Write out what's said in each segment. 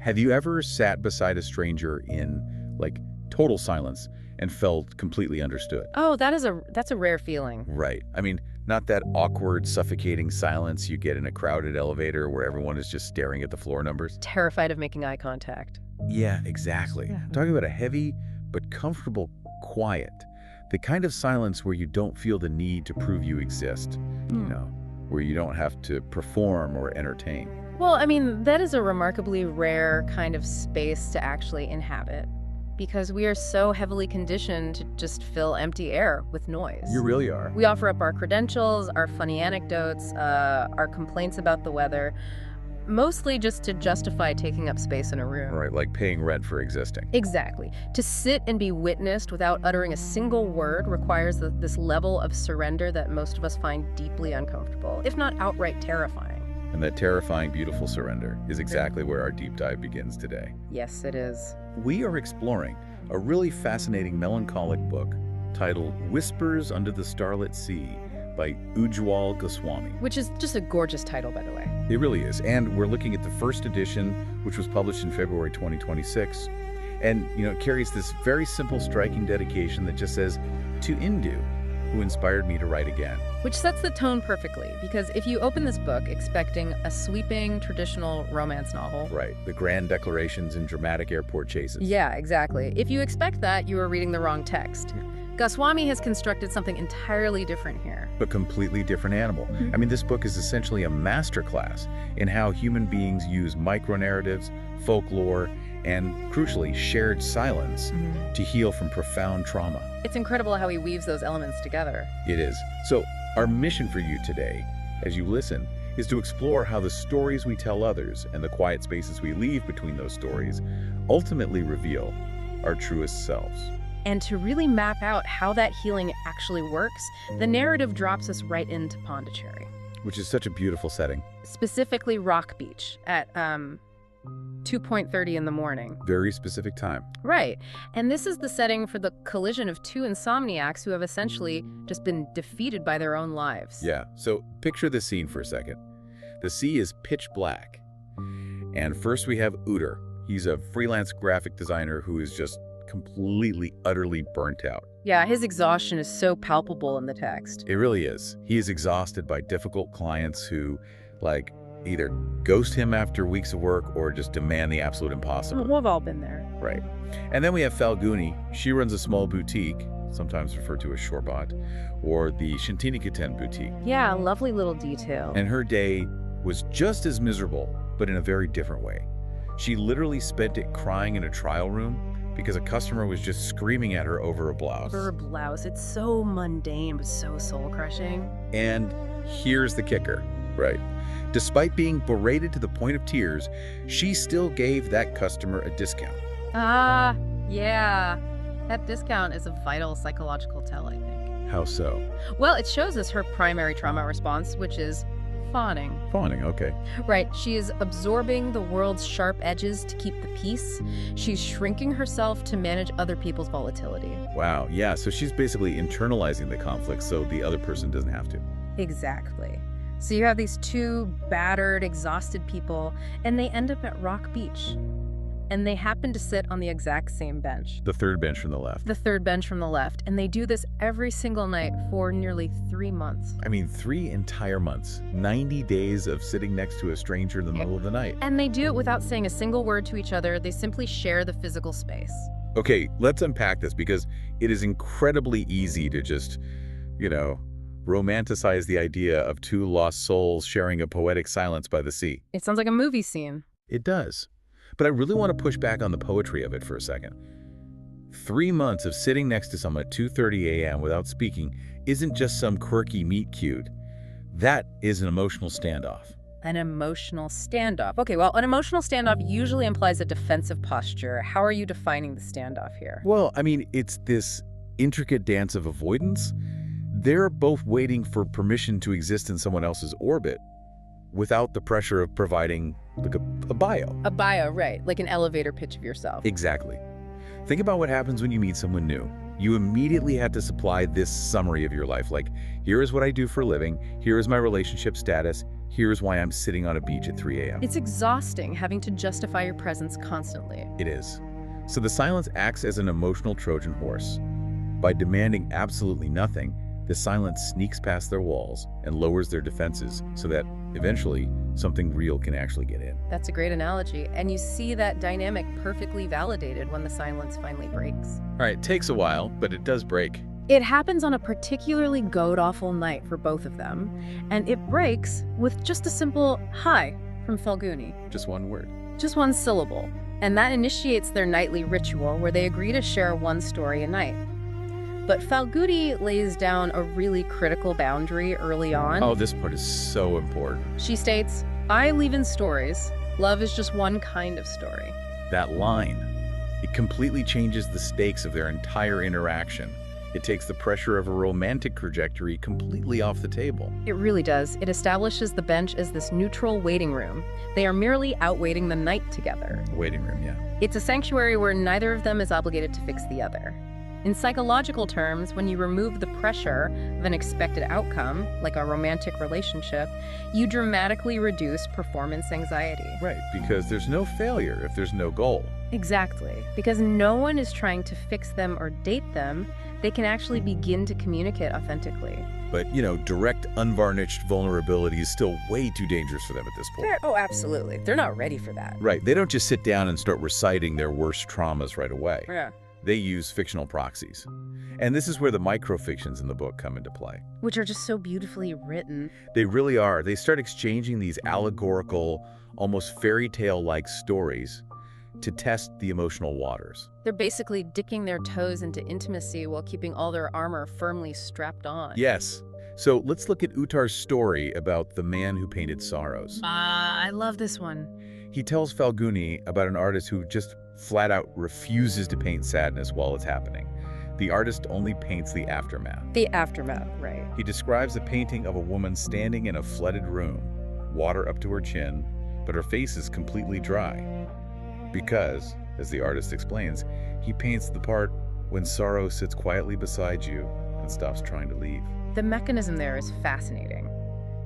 Have you ever sat beside a stranger in, like, total silence and felt completely understood? Oh, that's a rare feeling. Right. I mean, not that awkward, suffocating silence you get in a crowded elevator where everyone is just staring at the floor numbers. Terrified of making eye contact. Yeah, exactly. Yeah. I'm talking about a heavy but comfortable quiet. The kind of silence where you don't feel the need to prove you exist, where you don't have to perform or entertain. Well, I mean, that is a remarkably rare kind of space to actually inhabit, because we are so heavily conditioned to just fill empty air with noise. You really are. We offer up our credentials, our funny anecdotes, our complaints about the weather, mostly just to justify taking up space in a room. Right, like paying rent for existing. Exactly. To sit and be witnessed without uttering a single word requires this level of surrender that most of us find deeply uncomfortable, if not outright terrifying. And that terrifying, beautiful surrender is exactly where our deep dive begins today. Yes, it is. We are exploring a really fascinating melancholic book titled Whispers Under the Starlit Sea by Ujjwal Goswami. Which is just a gorgeous title, by the way. It really is. And we're looking at the first edition, which was published in February 2026. And, it carries this very simple, striking dedication that just says, "To Indu, who inspired me to write again." Which sets the tone perfectly, because if you open this book expecting a sweeping, traditional romance novel... Right, the grand declarations and dramatic airport chases. Yeah, exactly. If you expect that, you are reading the wrong text. Goswami has constructed something entirely different here. But completely different animal. I mean, this book is essentially a masterclass in how human beings use micronarratives, folklore, and, crucially, shared silence to heal from profound trauma. It's incredible how he weaves those elements together. It is. So, our mission for you today, as you listen, is to explore how the stories we tell others and the quiet spaces we leave between those stories ultimately reveal our truest selves. And to really map out how that healing actually works, the narrative drops us right into Pondicherry. Which is such a beautiful setting. Specifically Rock Beach at 2:30 in the morning. Very specific time. Right. And this is the setting for the collision of two insomniacs who have essentially just been defeated by their own lives. Yeah, so picture the scene for a second. The sea is pitch black. And first we have Uder. He's a freelance graphic designer who is just completely, utterly burnt out. Yeah, his exhaustion is so palpable in the text. It really is. He is exhausted by difficult clients who, either ghost him after weeks of work or just demand the absolute impossible. We've all been there. Right. And then we have Falguni. She runs a small boutique, sometimes referred to as Shorbat, or the Shantiniketan boutique. Yeah, lovely little detail. And her day was just as miserable, but in a very different way. She literally spent it crying in a trial room because a customer was just screaming at her over a blouse. Over a blouse. It's so mundane, but so soul-crushing. And here's the kicker, right? Despite being berated to the point of tears, she still gave that customer a discount. Yeah. That discount is a vital psychological tell, I think. How so? Well, it shows us her primary trauma response, which is fawning. Fawning, okay. Right. She is absorbing the world's sharp edges to keep the peace. She's shrinking herself to manage other people's volatility. Wow, yeah, so she's basically internalizing the conflict so the other person doesn't have to. Exactly. So you have these two battered, exhausted people, and they end up at Rock Beach. And they happen to sit on the exact same bench. The third bench from the left. The third bench from the left. And they do this every single night for nearly 3 months. I mean, 3 entire months. 90 days of sitting next to a stranger in the middle of the night. And they do it without saying a single word to each other. They simply share the physical space. Okay, let's unpack this because it is incredibly easy to just, romanticize the idea of two lost souls sharing a poetic silence by the sea. It sounds like a movie scene. It does. But I really want to push back on the poetry of it for a second. 3 months of sitting next to someone at 2:30 a.m. without speaking isn't just some quirky meet cute. That is an emotional standoff. An emotional standoff. Okay, well, an emotional standoff usually implies a defensive posture. How are you defining the standoff here? Well, I mean, it's this intricate dance of avoidance. They're both waiting for permission to exist in someone else's orbit without the pressure of providing a bio. A bio, right. Like an elevator pitch of yourself. Exactly. Think about what happens when you meet someone new. You immediately have to supply this summary of your life. Like, here is what I do for a living. Here is my relationship status. Here's why I'm sitting on a beach at 3 a.m. It's exhausting having to justify your presence constantly. It is. So the silence acts as an emotional Trojan horse. By demanding absolutely nothing, the silence sneaks past their walls and lowers their defenses so that, eventually, something real can actually get in. That's a great analogy, and you see that dynamic perfectly validated when the silence finally breaks. All right, it takes a while, but it does break. It happens on a particularly god-awful night for both of them, and it breaks with just a simple hi from Falguni. Just one word. Just one syllable. And that initiates their nightly ritual where they agree to share one story a night. But Falguni lays down a really critical boundary early on. Oh, this part is so important. She states, I leave in stories. Love is just one kind of story. That line, it completely changes the stakes of their entire interaction. It takes the pressure of a romantic trajectory completely off the table. It really does. It establishes the bench as this neutral waiting room. They are merely outwaiting the night together. Waiting room, yeah. It's a sanctuary where neither of them is obligated to fix the other. In psychological terms, when you remove the pressure of an expected outcome, like a romantic relationship, you dramatically reduce performance anxiety. Right, because there's no failure if there's no goal. Exactly. Because no one is trying to fix them or date them, they can actually begin to communicate authentically. But, direct, unvarnished vulnerability is still way too dangerous for them at this point. Oh, absolutely. They're not ready for that. Right, they don't just sit down and start reciting their worst traumas right away. Yeah. They use fictional proxies. And this is where the microfictions in the book come into play. Which are just so beautifully written. They really are. They start exchanging these allegorical, almost fairy tale-like stories to test the emotional waters. They're basically dipping their toes into intimacy while keeping all their armor firmly strapped on. Yes. So let's look at Uttar's story about the man who painted sorrows. I love this one. He tells Falguni about an artist who just flat out refuses to paint sadness while it's happening. The artist only paints the aftermath. The aftermath, right. He describes the painting of a woman standing in a flooded room, water up to her chin, but her face is completely dry. Because, as the artist explains, he paints the part when sorrow sits quietly beside you and stops trying to leave. The mechanism there is fascinating.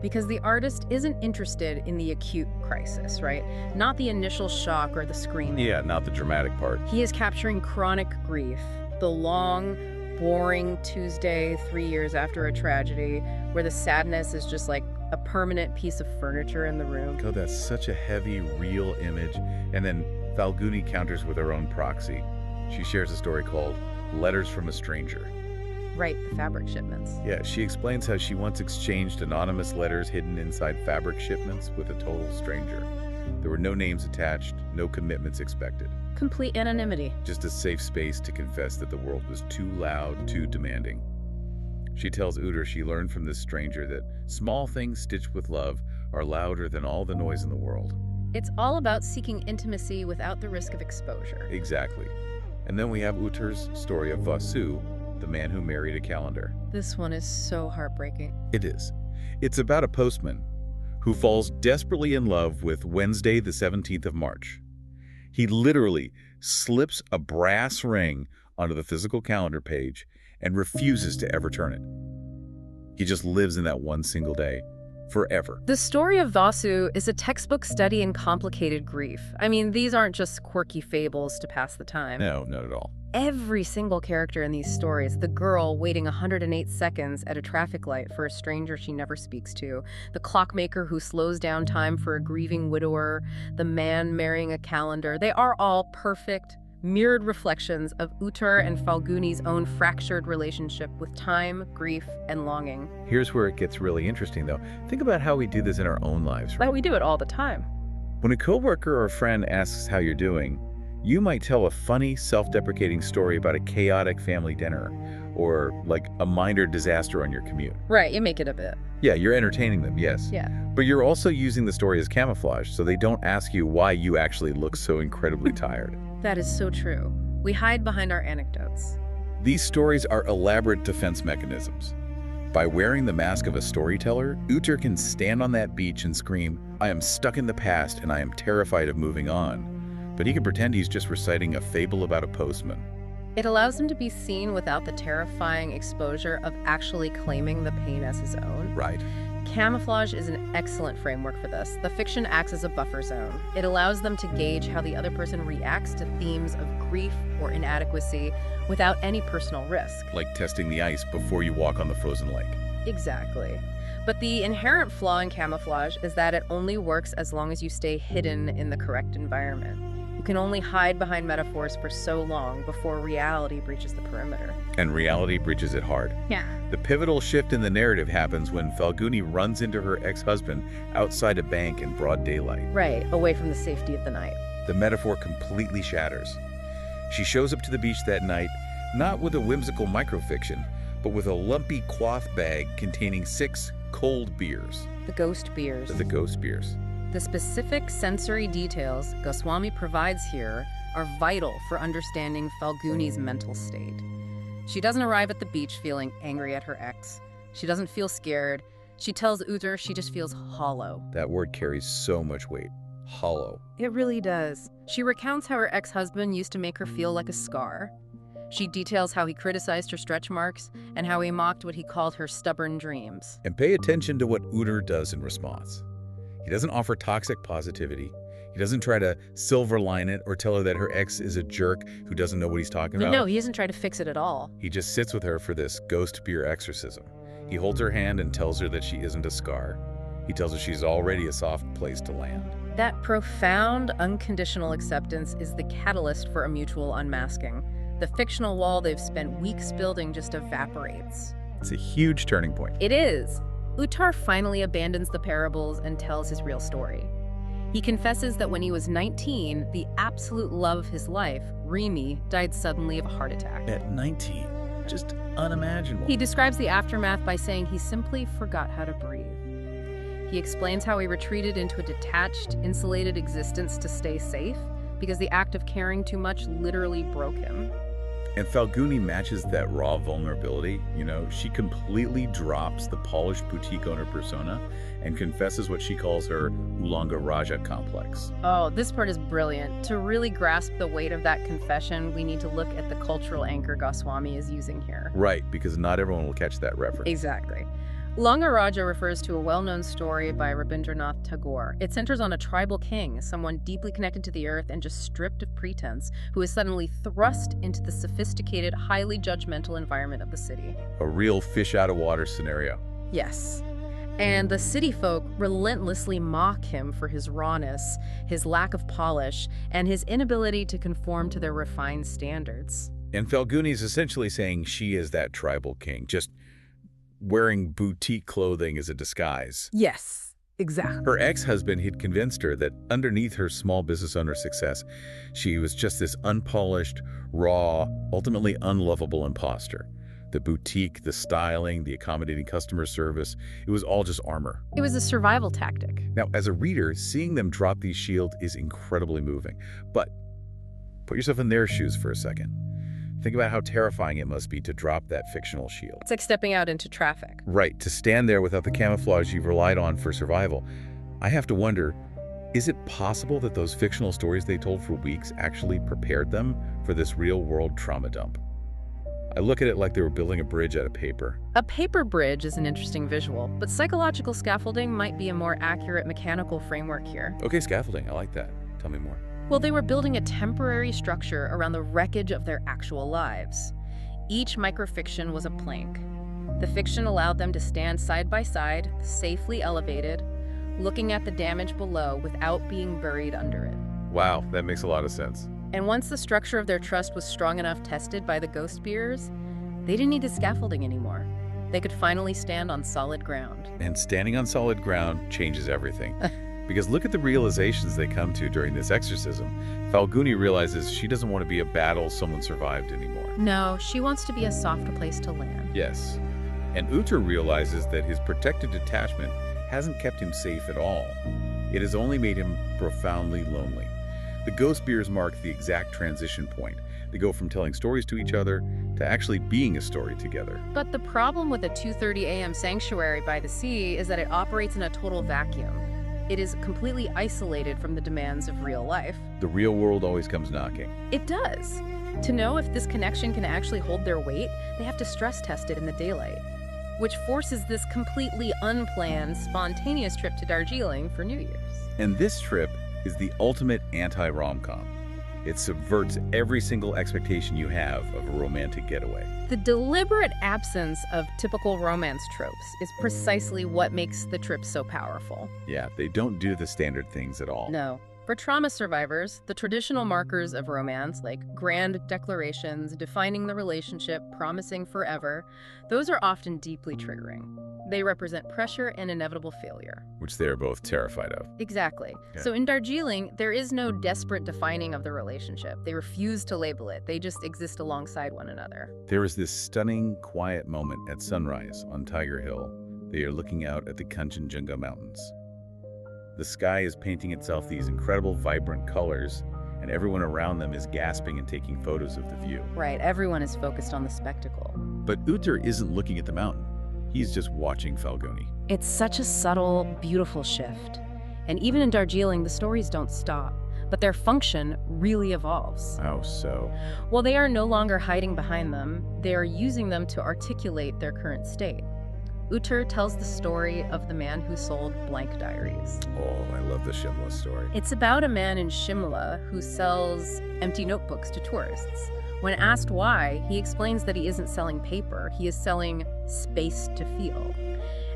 Because the artist isn't interested in the acute crisis, right? Not the initial shock or the scream. Yeah, not the dramatic part. He is capturing chronic grief, the long, boring Tuesday 3 years after a tragedy, where the sadness is just like a permanent piece of furniture in the room. Oh, that's such a heavy, real image. And then Falguni counters with her own proxy. She shares a story called Letters from a Stranger. Right, the fabric shipments. Yeah, she explains how she once exchanged anonymous letters hidden inside fabric shipments with a total stranger. There were no names attached, no commitments expected. Complete anonymity. Just a safe space to confess that the world was too loud, too demanding. She tells Uttar she learned from this stranger that small things stitched with love are louder than all the noise in the world. It's all about seeking intimacy without the risk of exposure. Exactly. And then we have Uttar's story of Vasu, the man who married a calendar. This one is so heartbreaking. It is. It's about a postman who falls desperately in love with Wednesday, the 17th of March. He literally slips a brass ring onto the physical calendar page and refuses to ever turn it. He just lives in that one single day, forever. The story of Vasu is a textbook study in complicated grief. I mean, these aren't just quirky fables to pass the time. No, not at all. Every single character in these stories, the girl waiting 108 seconds at a traffic light for a stranger she never speaks to, the clockmaker who slows down time for a grieving widower, the man marrying a calendar, they are all perfect, mirrored reflections of Uttar and Falguni's own fractured relationship with time, grief, and longing. Here's where it gets really interesting, though. Think about how we do this in our own lives, right? But we do it all the time. When a coworker or a friend asks how you're doing, you might tell a funny, self-deprecating story about a chaotic family dinner or like a minor disaster on your commute. Right, you make it a bit. Yeah, you're entertaining them, yes. Yeah. But you're also using the story as camouflage, so they don't ask you why you actually look so incredibly tired. That is so true. We hide behind our anecdotes. These stories are elaborate defense mechanisms. By wearing the mask of a storyteller, Uttar can stand on that beach and scream, "I am stuck in the past and I am terrified of moving on." But he can pretend he's just reciting a fable about a postman. It allows him to be seen without the terrifying exposure of actually claiming the pain as his own. Right. Camouflage is an excellent framework for this. The fiction acts as a buffer zone. It allows them to gauge how the other person reacts to themes of grief or inadequacy without any personal risk. Like testing the ice before you walk on the frozen lake. Exactly. But the inherent flaw in camouflage is that it only works as long as you stay hidden in the correct environment. You can only hide behind metaphors for so long before reality breaches the perimeter. And reality breaches it hard. Yeah. The pivotal shift in the narrative happens when Falguni runs into her ex-husband outside a bank in broad daylight. Right, away from the safety of the night. The metaphor completely shatters. She shows up to the beach that night, not with a whimsical microfiction, but with a lumpy cloth bag containing 6 cold beers. The ghost beers. The ghost beers. The specific sensory details Goswami provides here are vital for understanding Falguni's mental state. She doesn't arrive at the beach feeling angry at her ex. She doesn't feel scared. She tells Ujjwal she just feels hollow. That word carries so much weight. Hollow. It really does. She recounts how her ex-husband used to make her feel like a scar. She details how he criticized her stretch marks and how he mocked what he called her stubborn dreams. And pay attention to what Ujjwal does in response. He doesn't offer toxic positivity. He doesn't try to silver line it or tell her that her ex is a jerk who doesn't know what he's talking about. No, he doesn't try to fix it at all. He just sits with her for this ghost beer exorcism. He holds her hand and tells her that she isn't a scar. He tells her she's already a soft place to land. That profound, unconditional acceptance is the catalyst for a mutual unmasking. The fictional wall they've spent weeks building just evaporates. It's a huge turning point. It is. Uttar finally abandons the parables and tells his real story. He confesses that when he was 19, the absolute love of his life, Rimi, died suddenly of a heart attack. At 19, just unimaginable. He describes the aftermath by saying he simply forgot how to breathe. He explains how he retreated into a detached, insulated existence to stay safe because the act of caring too much literally broke him. And Falguni matches that raw vulnerability. She completely drops the polished boutique owner persona and confesses what she calls her Ulanga Raja complex. Oh, this part is brilliant. To really grasp the weight of that confession, we need to look at the cultural anchor Goswami is using here. Right, because not everyone will catch that reference. Exactly. Ulanga Raja refers to a well-known story by Rabindranath Tagore. It centers on a tribal king, someone deeply connected to the earth and just stripped of pretense, who is suddenly thrust into the sophisticated, highly judgmental environment of the city. A real fish-out-of-water scenario. Yes. And the city folk relentlessly mock him for his rawness, his lack of polish, and his inability to conform to their refined standards. And Falguni is essentially saying she is that tribal king, just wearing boutique clothing as a disguise. Yes, exactly. Her ex-husband had convinced her that underneath her small business owner success, she was just this unpolished, raw, ultimately unlovable imposter. The boutique, the styling, the accommodating customer service, it was all just armor. It was a survival tactic. Now, as a reader, seeing them drop these shields is incredibly moving. But put yourself in their shoes for a second. Think about how terrifying it must be to drop that fictional shield. It's like stepping out into traffic. Right, to stand there without the camouflage you've relied on for survival. I have to wonder, is it possible that those fictional stories they told for weeks actually prepared them for this real-world trauma dump? I look at it like they were building a bridge out of paper. A paper bridge is an interesting visual, but psychological scaffolding might be a more accurate mechanical framework here. Okay, scaffolding, I like that. Tell me more. Well, they were building a temporary structure around the wreckage of their actual lives. Each microfiction was a plank. The fiction allowed them to stand side by side, safely elevated, looking at the damage below without being buried under it. Wow, that makes a lot of sense. And once the structure of their trust was strong enough tested by the ghost beers, they didn't need the scaffolding anymore. They could finally stand on solid ground. And standing on solid ground changes everything. Because look at the realizations they come to during this exorcism. Falguni realizes she doesn't want to be a battle someone survived anymore. No, she wants to be a softer place to land. Yes. And Uttar realizes that his protected detachment hasn't kept him safe at all. It has only made him profoundly lonely. The ghost beers mark the exact transition point. They go from telling stories to each other to actually being a story together. But the problem with a 2:30 a.m. sanctuary by the sea is that it operates in a total vacuum. It is completely isolated from the demands of real life. The real world always comes knocking. It does. To know if this connection can actually hold their weight, they have to stress test it in the daylight. which forces this completely unplanned, spontaneous trip to Darjeeling for New Year's. And this trip is the ultimate anti-rom-com. It subverts every single expectation you have of a romantic getaway. The deliberate absence of typical romance tropes is precisely what makes the trip so powerful. Yeah, they don't do the standard things at all. No. For trauma survivors, the traditional markers of romance, like grand declarations, defining the relationship, promising forever, those are often deeply triggering. They represent pressure and inevitable failure. Which they're both terrified of. Exactly. Yeah. So in Darjeeling, there is no desperate defining of the relationship. They refuse to label it. They just exist alongside one another. There is this stunning, quiet moment at sunrise on Tiger Hill. They are looking out at the Kanchenjunga Mountains. The sky is painting itself these incredible, vibrant colors, and everyone around them is gasping and taking photos of the view. Right, everyone is focused on the spectacle. But Uttar isn't looking at the mountain. He's just watching Falguni. It's such a subtle, beautiful shift. And even in Darjeeling, the stories don't stop, but their function really evolves. How so? Well, they are no longer hiding behind them. They are using them to articulate their current state. Uttar tells the story of the man who sold blank diaries. Oh, I love the Shimla story. It's about a man in Shimla who sells empty notebooks to tourists. When asked why, he explains that he isn't selling paper, he is selling space to feel.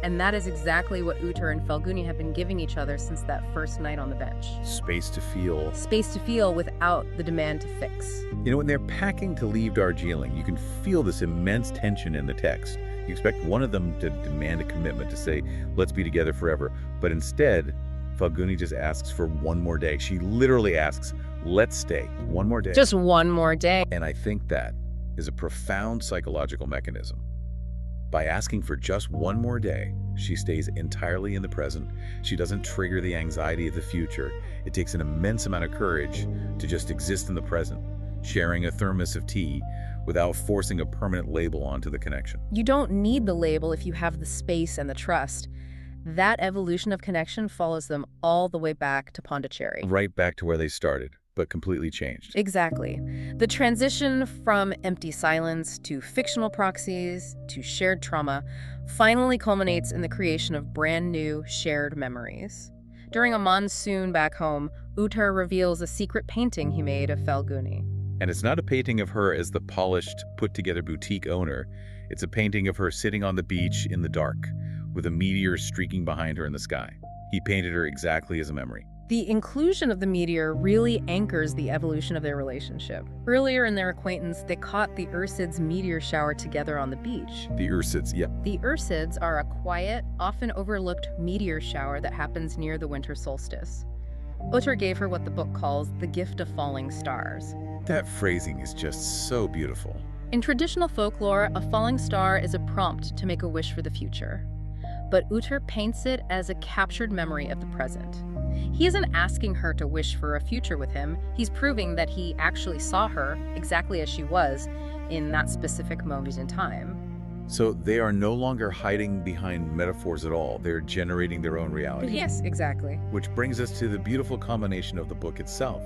And that is exactly what Uttar and Falguni have been giving each other since that first night on the bench. Space to feel. Space to feel without the demand to fix. You know, when they're packing to leave Darjeeling, you can feel this immense tension in the text. You expect one of them to demand a commitment, to say, let's be together forever. But instead, Falguni just asks for one more day. She literally asks, let's stay one more day. Just one more day. And I think that is a profound psychological mechanism. By asking for just one more day, she stays entirely in the present. She doesn't trigger the anxiety of the future. It takes an immense amount of courage to just exist in the present, sharing a thermos of tea without forcing a permanent label onto the connection. You don't need the label if you have the space and the trust. That evolution of connection follows them all the way back to Pondicherry. Right back to where they started, but completely changed. Exactly. The transition from empty silence to fictional proxies to shared trauma finally culminates in the creation of brand new shared memories. During a monsoon back home, Uttar reveals a secret painting he made of Falguni. And it's not a painting of her as the polished, put-together boutique owner. It's a painting of her sitting on the beach in the dark, with a meteor streaking behind her in the sky. He painted her exactly as a memory. The inclusion of the meteor really anchors the evolution of their relationship. Earlier in their acquaintance, they caught the Ursids meteor shower together on the beach. The Ursids, yep. The Ursids are a quiet, often overlooked meteor shower that happens near the winter solstice. Uttar gave her what the book calls the gift of falling stars. That phrasing is just so beautiful. In traditional folklore, a falling star is a prompt to make a wish for the future. But Uttar paints it as a captured memory of the present. He isn't asking her to wish for a future with him. He's proving that he actually saw her exactly as she was in that specific moment in time. So they are no longer hiding behind metaphors at all. They're generating their own reality. Yes, exactly. Which brings us to the beautiful combination of the book itself.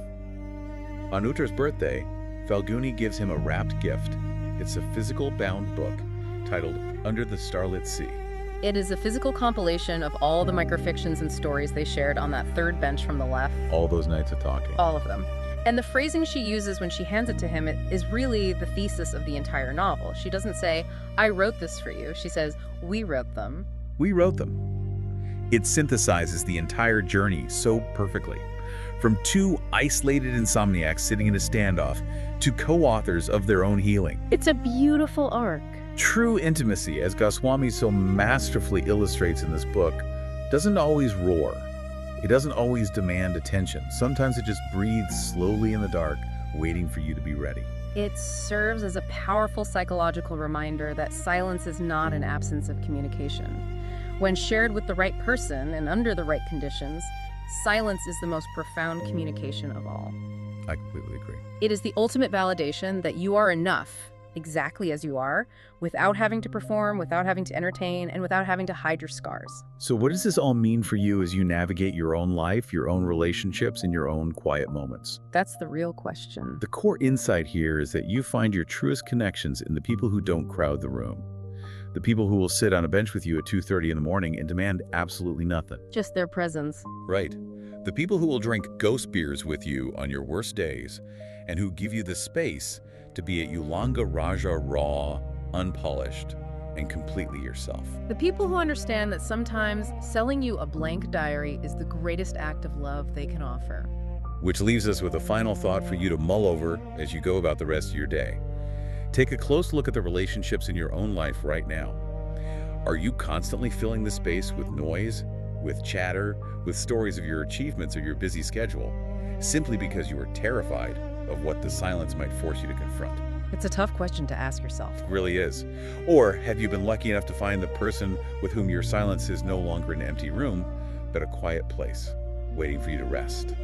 On Uttar's birthday, Falguni gives him a wrapped gift. It's a physical bound book titled Under the Starlit Sea. It is a physical compilation of all the microfictions and stories they shared on that third bench from the left. All those nights of talking. All of them. And the phrasing she uses when she hands it to him is really the thesis of the entire novel. She doesn't say, I wrote this for you. She says, we wrote them. We wrote them. It synthesizes the entire journey so perfectly. From two isolated insomniacs sitting in a standoff to co-authors of their own healing. It's a beautiful arc. True intimacy, as Goswami so masterfully illustrates in this book, doesn't always roar. It doesn't always demand attention. Sometimes it just breathes slowly in the dark, waiting for you to be ready. It serves as a powerful psychological reminder that silence is not an absence of communication. When shared with the right person and under the right conditions, silence is the most profound communication of all. I completely agree. It is the ultimate validation that you are enough, exactly as you are, without having to perform, without having to entertain, and without having to hide your scars. So what does this all mean for you as you navigate your own life, your own relationships, and your own quiet moments? That's the real question. The core insight here is that you find your truest connections in the people who don't crowd the room. The people who will sit on a bench with you at 2:30 in the morning and demand absolutely nothing. Just their presence. Right. The people who will drink ghost beers with you on your worst days and who give you the space to be at Yulanga Raja raw, unpolished, and completely yourself. The people who understand that sometimes selling you a blank diary is the greatest act of love they can offer. Which leaves us with a final thought for you to mull over as you go about the rest of your day. Take a close look at the relationships in your own life right now. Are you constantly filling the space with noise, with chatter, with stories of your achievements or your busy schedule, simply because you are terrified of what the silence might force you to confront? It's a tough question to ask yourself. It really is. Or have you been lucky enough to find the person with whom your silence is no longer an empty room, but a quiet place, waiting for you to rest?